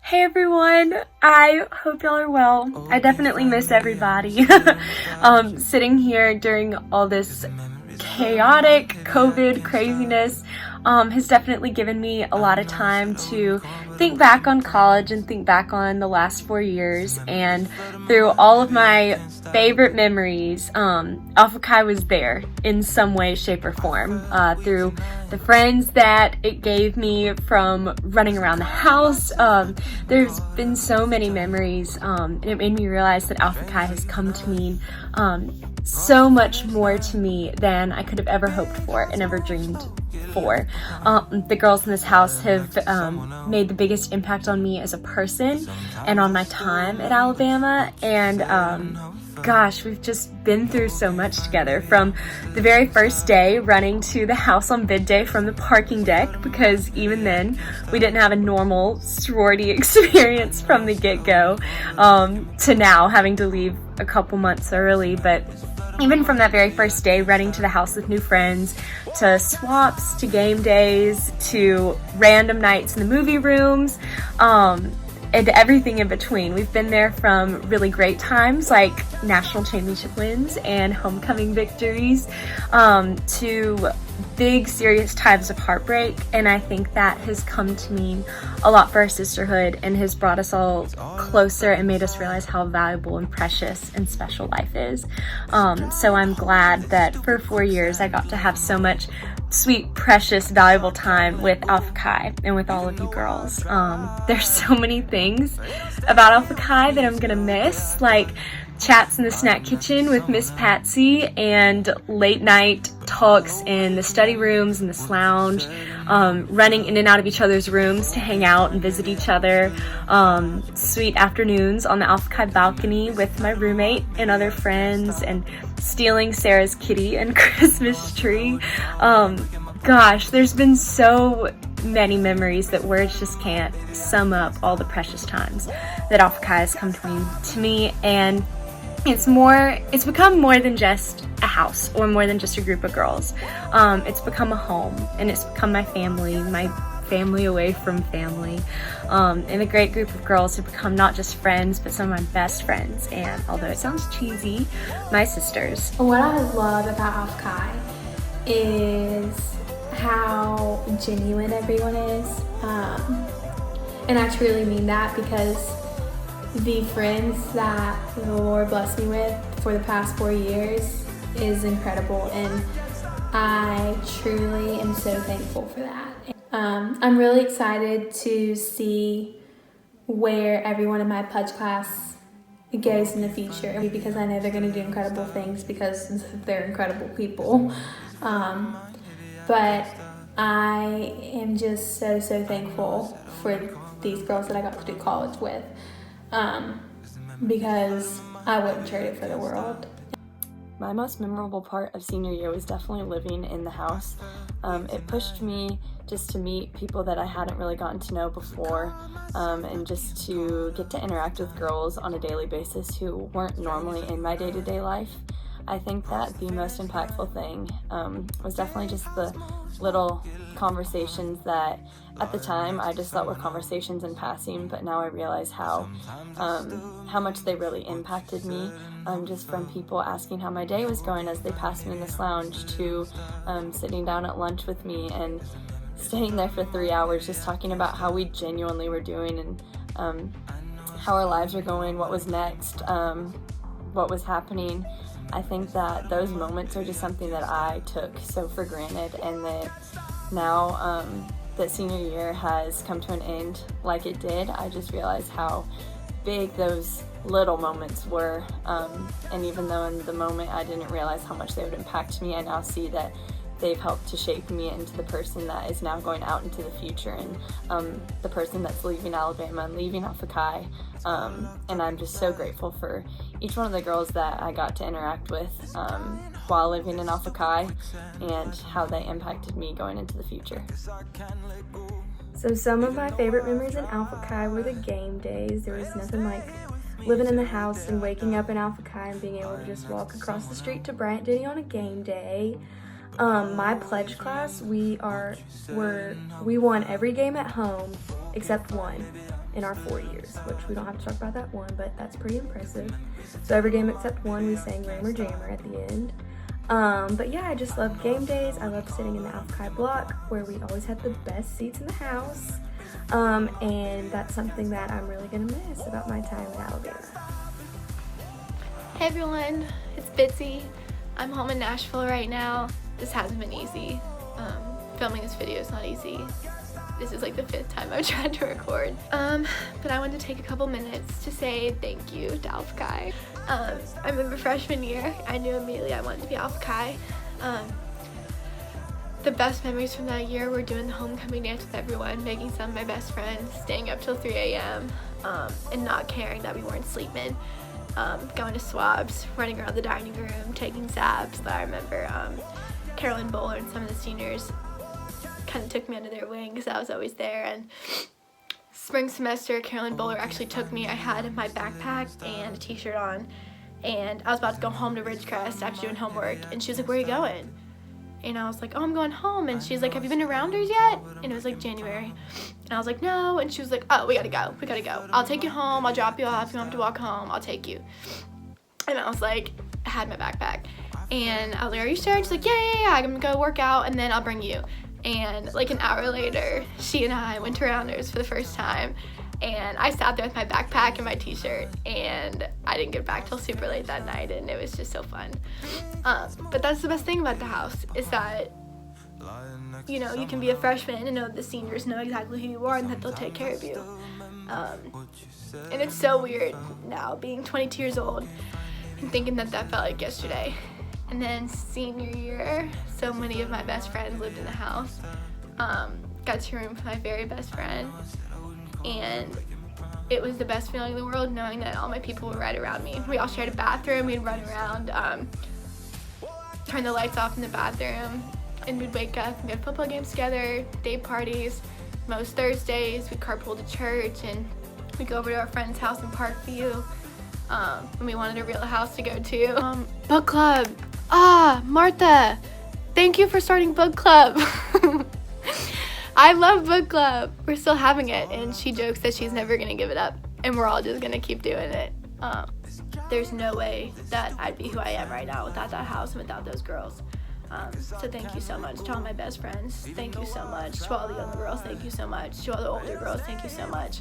Hey everyone, I hope y'all are well. I definitely miss everybody. Sitting here during all this chaotic COVID craziness has definitely given me a lot of time to think back on college and think back on the last 4 years, and through all of my favorite memories, Alpha Chi was there in some way, shape, or form, through the friends that it gave me from running around the house. There's been so many memories, and it made me realize that Alpha Chi has come to mean so much more to me than I could have ever hoped for and ever dreamed for. The girls in this house have made the biggest impact on me as a person and on my time at Alabama, and gosh, we've just been through so much together, from the very first day running to the house on bid day from the parking deck, because even then we didn't have a normal sorority experience from the get-go, to now having to leave a couple months early. But even from that very first day, running to the house with new friends, to swaps, to game days, to random nights in the movie rooms, and everything in between. We've been there from really great times like national championship wins and homecoming victories, to big serious times of heartbreak, and I think that has come to mean a lot for our sisterhood and has brought us all closer and made us realize how valuable and precious and special life is. So I'm glad that for 4 years I got to have so much sweet, precious, valuable time with Alpha Chi and with all of you girls. There's so many things about Alpha Chi that I'm gonna miss, like chats in the snack kitchen with Miss Patsy and late night talks in the study rooms and the lounge, running in and out of each other's rooms to hang out and visit each other, sweet afternoons on the Alpha Chi balcony with my roommate and other friends, and stealing Sarah's kitty and Christmas tree. Gosh, there's been so many memories that words just can't sum up all the precious times that Alpha Chi has come to me, and it's become more than just a house or more than just a group of girls. It's become a home, and it's become my family away from family. And a great group of girls have become not just friends, but some of my best friends, and although it sounds cheesy, my sisters. What I love about Alpha Chi is how genuine everyone is. And I truly mean that, because the friends that the Lord blessed me with for the past 4 years is incredible, and I truly am so thankful for that. I'm really excited to see where everyone in my pledge class goes in the future, because I know they're going to do incredible things because they're incredible people. But I am just so thankful for these girls that I got to do college with, because I wouldn't trade it for the world. My most memorable part of senior year was definitely living in the house. It pushed me just to meet people that I hadn't really gotten to know before, and just to get to interact with girls on a daily basis who weren't normally in my day-to-day life. I think that the most impactful thing was definitely just the little conversations that at the time I just thought were conversations in passing, but now I realize how much they really impacted me, just from people asking how my day was going as they passed me in this lounge, to sitting down at lunch with me and staying there for 3 hours just talking about how we genuinely were doing, and how our lives were going, what was next, what was happening. I think that those moments are just something that I took so for granted, and that now that senior year has come to an end like it did, I just realized how big those little moments were, and even though in the moment I didn't realize how much they would impact me, I now see that they've helped to shape me into the person that is now going out into the future, and the person that's leaving Alabama and leaving Alpha Chi, and I'm just so grateful for each one of the girls that I got to interact with while living in Alpha Chi, and how they impacted me going into the future. So some of my favorite memories in Alpha Chi were the game days. There was nothing like living in the house and waking up in Alpha Chi and being able to just walk across the street to Bryant Denny on a game day. My pledge class, we won every game at home except one. in our 4 years, which we don't have to talk about that one, but that's pretty impressive. So every game except one, we sang Rammer Jammer at the end. But yeah, I just love game days. I love sitting in the Alpha Chi block where we always have the best seats in the house. And that's something that I'm really gonna miss about my time in Alabama. Hey everyone, it's Bitsy. I'm home in Nashville right now. This hasn't been easy. Filming this video is not easy. This is like the 5th time I've tried to record. But I wanted to take a couple minutes to say thank you to Alpha Chi. I remember freshman year, I knew immediately I wanted to be Alpha Chi. The best memories from that year were doing the homecoming dance with everyone, making some of my best friends, staying up till 3 a.m. And not caring that we weren't sleeping. Going to swabs, running around the dining room, taking zaps. I remember Carolyn Bowler and some of the seniors kind of took me under their wing because I was always there. And spring semester, Carolyn Bowler actually took me. I had my backpack and a t-shirt on, and I was about to go home to Ridgecrest after doing homework, and she was like, "Where are you going?" And I was like, "Oh, I'm going home." And she's like, "Have you been to Rounders yet?" And it was like January. And I was like, "No." And she was like, "Oh, we gotta go. We gotta go. I'll take you home. I'll drop you off. You don't have to walk home. I'll take you." And I was like, I had my backpack. And I was like, "Are you sure?" And she's like, yeah, I'm gonna go work out and then I'll bring you. And like an hour later, she and I went to Rounders for the first time. And I sat there with my backpack and my t-shirt, and I didn't get back till super late that night, and it was just so fun. But that's the best thing about the house, is that, you know, you can be a freshman and know the seniors know exactly who you are and that they'll take care of you. And it's so weird now, being 22 years old and thinking that felt like yesterday. And then senior year, so many of my best friends lived in the house. Got to room with my very best friend. And it was the best feeling in the world knowing that all my people were right around me. We all shared a bathroom, we'd run around, turn the lights off in the bathroom, and we'd wake up and go to football games together, day parties. Most Thursdays, we'd carpool to church, and we'd go over to our friend's house in Parkview when we wanted a real house to go to. Book club. Martha, thank you for starting book club. I love book club. We're still having it, and she jokes that she's never gonna give it up, and we're all just gonna keep doing it. There's no way that I'd be who I am right now without that house and without those girls. So thank you so much to all my best friends. Thank you so much to all the younger girls. Thank you so much to all the older girls. Thank you so much.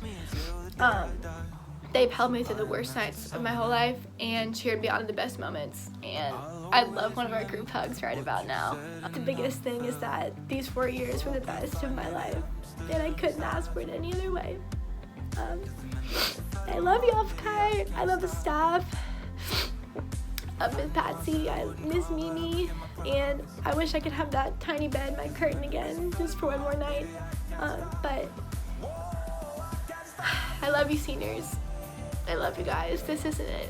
They've held me through the worst nights of my whole life and cheered me on in the best moments. And I love one of our group hugs right about now. The biggest thing is that these 4 years were the best of my life, and I couldn't ask for it any other way. I love you, Alpha Chi. I love the staff. I miss Patsy. I miss Mimi. And I wish I could have that tiny bed, my curtain again, just for one more night. But I love you, seniors. I love you guys. This isn't it.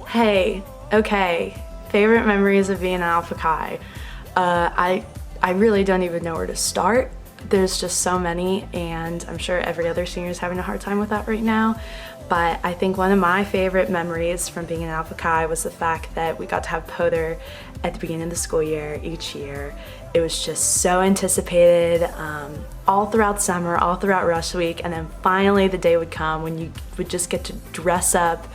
Hey, okay, favorite memories of being an Alpha Chi. I really don't even know where to start. There's just so many, and I'm sure every other senior is having a hard time with that right now. But I think one of my favorite memories from being an Alpha Chi was the fact that we got to have POTR at the beginning of the school year each year. It was just so anticipated all throughout summer, all throughout rush week, and then finally the day would come when you would just get to dress up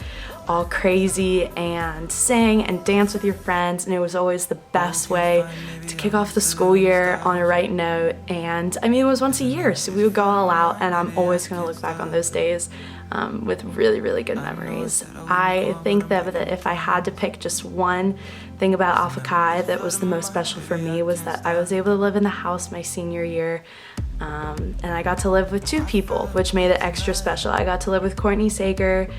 all crazy and sing and dance with your friends, and it was always the best way to kick off the school year on a right note. And I mean, it was once a year, so we would go all out, and I'm always going to look back on those days with really, really good memories. I think that if I had to pick just one thing about Alpha Chi that was the most special for me was that I was able to live in the house my senior year, and I got to live with 2 people, which made it extra special. I got to live with Courtney Sager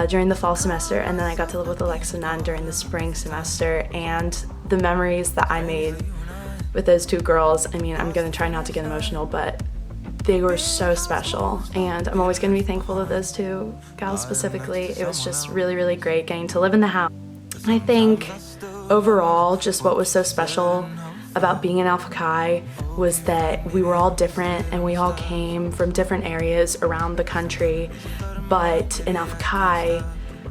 during the fall semester, and then I got to live with Alexa Nunn during the spring semester. And the memories that I made with those 2 girls, I mean, I'm gonna try not to get emotional, but they were so special, and I'm always gonna be thankful to those 2 gals specifically. It was just really, really great getting to live in the house. I think overall, just what was so special about being an Alpha Chi was that we were all different, and we all came from different areas around the country. But in Alpha Chi,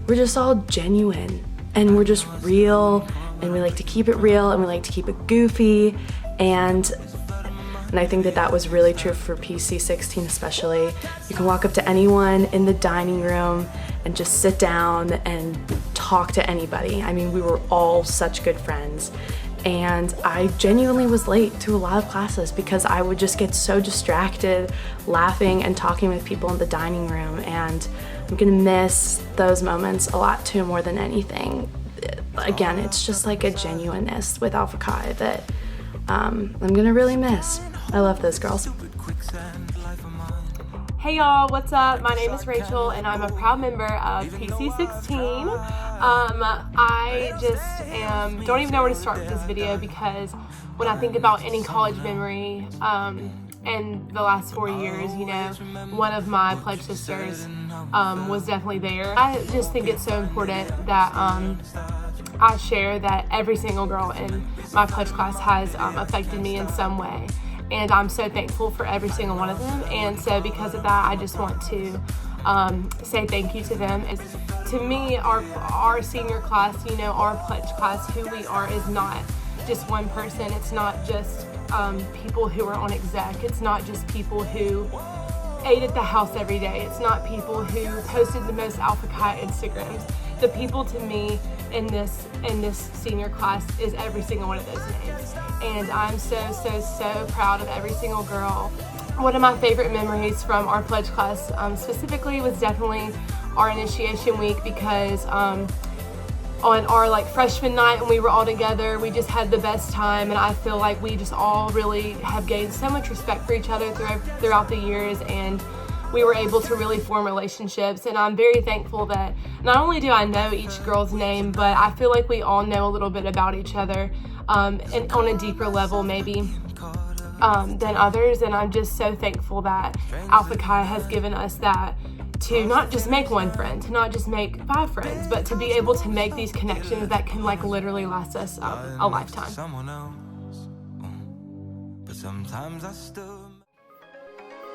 we're just all genuine, and we're just real, and we like to keep it real, and we like to keep it goofy. And And I think that that was really true for PC16 especially. You can walk up to anyone in the dining room and just sit down and talk to anybody. I mean, we were all such good friends. And I genuinely was late to a lot of classes because I would just get so distracted laughing and talking with people in the dining room, and I'm gonna miss those moments a lot too, more than anything. Again, it's just like a genuineness with Alpha Chi that I'm gonna really miss. I love those girls. Hey y'all, what's up? My name is Rachel and I'm a proud member of PC16. I just don't even know where to start with this video because when I think about any college memory in the last 4 years, you know, one of my pledge sisters was definitely there. I just think it's so important that I share that every single girl in my pledge class has affected me in some way. And I'm so thankful for every single one of them. And so because of that, I just want to say thank you to them. To me, our senior class, you know, our pledge class, who we are is not just one person. It's not just people who are on exec. It's not just people who ate at the house every day. It's not people who posted the most Alpha Chi Instagrams. The people to me in this senior class is every single one of those names. And I'm so proud of every single girl. One of my favorite memories from our pledge class specifically was definitely our initiation week because on our like freshman night when we were all together, we just had the best time, and I feel like we just all really have gained so much respect for each other throughout the years, and we were able to really form relationships. And I'm very thankful that not only do I know each girl's name, but I feel like we all know a little bit about each other and on a deeper level maybe than others. And I'm just so thankful that Alpha Chi has given us that, to not just make one friend, to not just make 5 friends, but to be able to make these connections that can like literally last us a lifetime.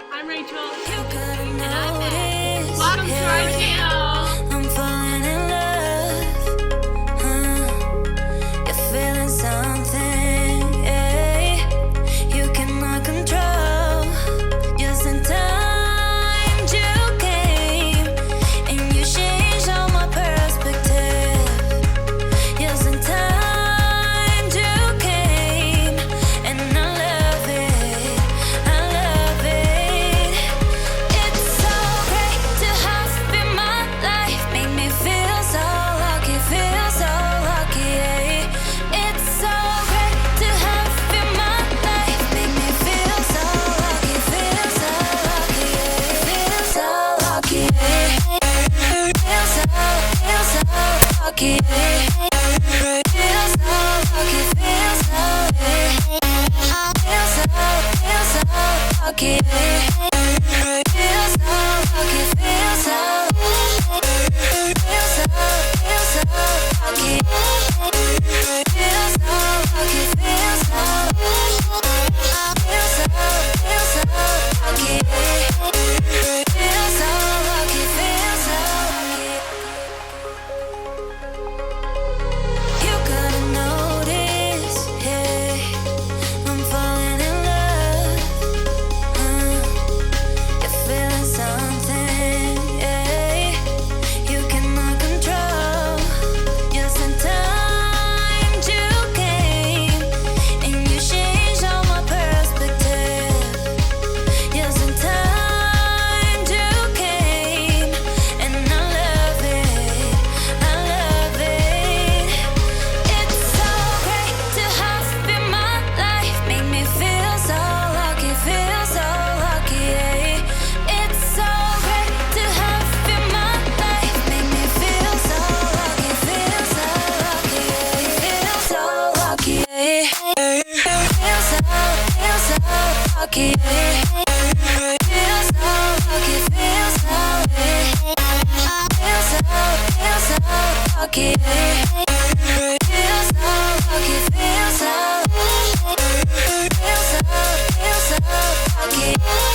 I'm Rachel, and I'm Matt. Welcome to our channel. I'm falling in love. You're feeling something, yeah. You cannot control. Just in time you came, and you changed all my perspective. Just in time you came, and I love it. I love it. It's so great to have in my life. Make me feel so lucky, yeah. It's so great to have in my life. Make me feel so lucky, yeah. Feel so lucky, yeah. Feel so lucky, yeah. Feel so lucky, feel so, yeah. Feel so lucky, yeah. Feel so lucky, feel so, feel so lucky, feel so lucky, feel so, feel so lucky, feel so lucky, feel so lucky. You gotta notice, yeah, I'm falling in love. You're feeling something, yeah. You cannot control. Just in time you came, and you changed all my perspective. Just in time you came, and I love it. I love it. It's so great to have in my life. Make me feel so lucky, yeah. It's so great to have in my life. Make me feel so lucky, yeah. Feel so lucky, yeah. Feel so lucky, yeah. Feel so lucky, feel so, yeah. Feel so lucky, yeah. Feel so lucky, feel so, feel so lucky.